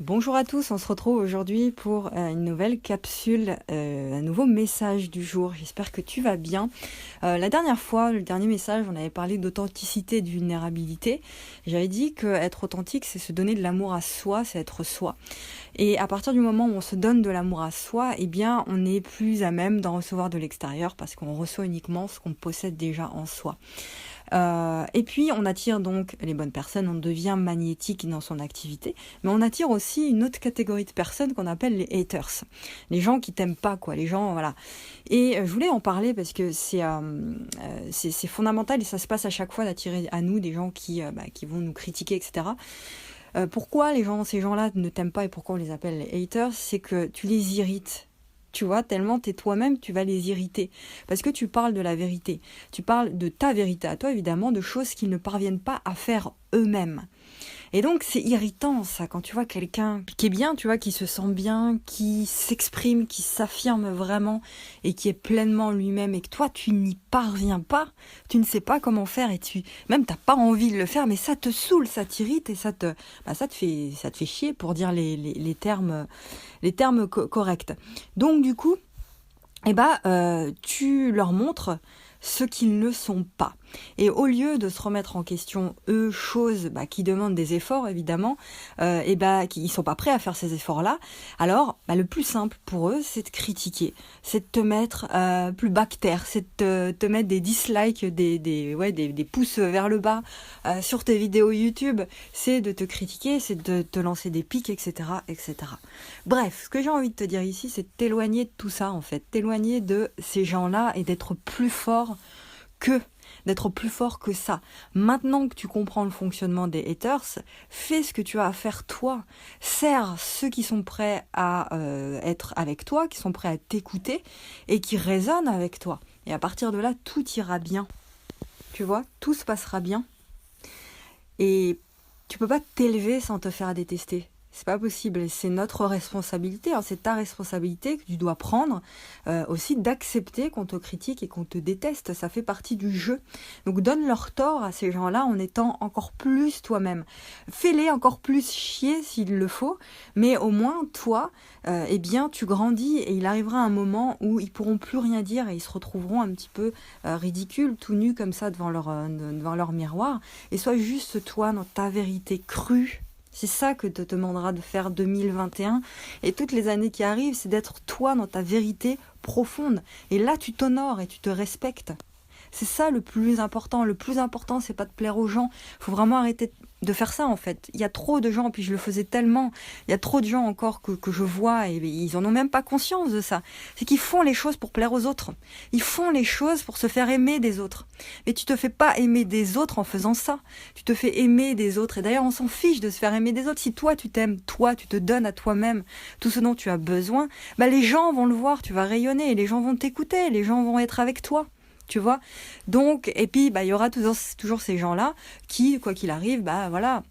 Bonjour à tous, on se retrouve aujourd'hui pour une nouvelle capsule, un nouveau message du jour. J'espère que tu vas bien. La dernière fois, le dernier message, on avait parlé d'authenticité et de vulnérabilité. J'avais dit qu'être authentique, c'est se donner de l'amour à soi, c'est être soi. Et à partir du moment où on se donne de l'amour à soi, eh bien, on est plus à même d'en recevoir de l'extérieur parce qu'on reçoit uniquement ce qu'on possède déjà en soi. Et puis on attire donc les bonnes personnes, on devient magnétique dans son activité, mais on attire aussi une autre catégorie de personnes qu'on appelle les haters, les gens qui t'aiment pas, quoi, les gens, voilà. Et je voulais en parler parce que c'est fondamental et ça se passe à chaque fois d'attirer à nous des gens qui vont nous critiquer, etc. Pourquoi ces gens-là ne t'aiment pas et pourquoi on les appelle les haters, c'est que tu les irrites. Tu vois, tellement t'es toi-même, tu vas les irriter. Parce que tu parles de la vérité. Tu parles de ta vérité à toi, évidemment, de choses qu'ils ne parviennent pas à faire eux-mêmes. Et donc, c'est irritant, ça, quand tu vois quelqu'un qui est bien, tu vois, qui se sent bien, qui s'exprime, qui s'affirme vraiment et qui est pleinement lui-même et que toi, tu n'y parviens pas, tu ne sais pas comment faire et même t'as pas envie de le faire, mais ça te saoule, ça t'irrite et ça te fait chier pour dire les termes corrects. Donc, du coup, tu leur montres ce qu'ils ne sont pas. Et au lieu de se remettre en question, choses qui demandent des efforts, évidemment, qui ne sont pas prêts à faire ces efforts-là, alors le plus simple pour eux, c'est de critiquer, c'est de te mettre plus bas que terre, c'est de te mettre des dislikes, des pouces vers le bas sur tes vidéos YouTube, c'est de te critiquer, c'est de te lancer des pics, etc., etc. Bref, ce que j'ai envie de te dire ici, c'est de t'éloigner de tout ça, en fait, t'éloigner de ces gens-là et d'être plus fort que ça. Maintenant que tu comprends le fonctionnement des haters, fais ce que tu as à faire toi. Sers ceux qui sont prêts à être avec toi, qui sont prêts à t'écouter et qui résonnent avec toi. Et à partir de là, tout ira bien. Tu vois, tout se passera bien. Et tu peux pas t'élever sans te faire détester. C'est pas possible, et c'est notre responsabilité, c'est ta responsabilité que tu dois prendre aussi d'accepter qu'on te critique et qu'on te déteste, ça fait partie du jeu. Donc donne leur tort à ces gens-là en étant encore plus toi-même. Fais-les encore plus chier s'il le faut, mais au moins toi, tu grandis et il arrivera un moment où ils pourront plus rien dire et ils se retrouveront un petit peu ridicules, tout nus comme ça devant leur miroir. Et sois juste toi dans ta vérité crue. C'est ça que te demandera de faire 2021 et toutes les années qui arrivent, c'est d'être toi dans ta vérité profonde. Et là, tu t'honores et tu te respectes. C'est ça le plus important. Le plus important, c'est pas de plaire aux gens. Il faut vraiment arrêter de faire ça, en fait. Il y a trop de gens, puis je le faisais tellement, il y a trop de gens encore que je vois, et ils en ont même pas conscience de ça. C'est qu'ils font les choses pour plaire aux autres. Ils font les choses pour se faire aimer des autres. Mais tu te fais pas aimer des autres en faisant ça. Tu te fais aimer des autres. Et d'ailleurs, on s'en fiche de se faire aimer des autres. Si toi, tu t'aimes, toi, tu te donnes à toi-même tout ce dont tu as besoin, les gens vont le voir, tu vas rayonner, et les gens vont t'écouter, les gens vont être avec toi. Tu vois, donc, et puis il y aura toujours ces gens-là qui, quoi qu'il arrive, voilà,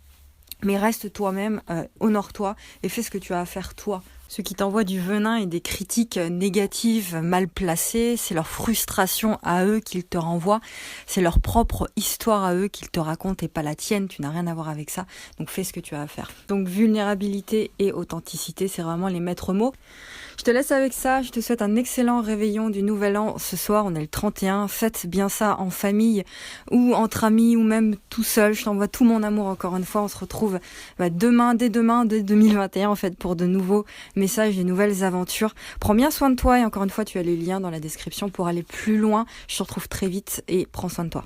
mais reste toi-même, honore-toi et fais ce que tu as à faire toi. Ceux qui t'envoient du venin et des critiques négatives, mal placées, c'est leur frustration à eux qu'ils te renvoient, c'est leur propre histoire à eux qu'ils te racontent et pas la tienne, tu n'as rien à voir avec ça, donc fais ce que tu as à faire. Donc vulnérabilité et authenticité, c'est vraiment les maîtres mots. Je te laisse avec ça, je te souhaite un excellent réveillon du Nouvel An. Ce soir, on est le 31, faites bien ça en famille ou entre amis ou même tout seul. Je t'envoie tout mon amour encore une fois. On se retrouve dès demain, dès 2021 en fait, pour de nouveaux messages, de nouvelles aventures. Prends bien soin de toi et encore une fois, tu as les liens dans la description pour aller plus loin. Je te retrouve très vite et prends soin de toi.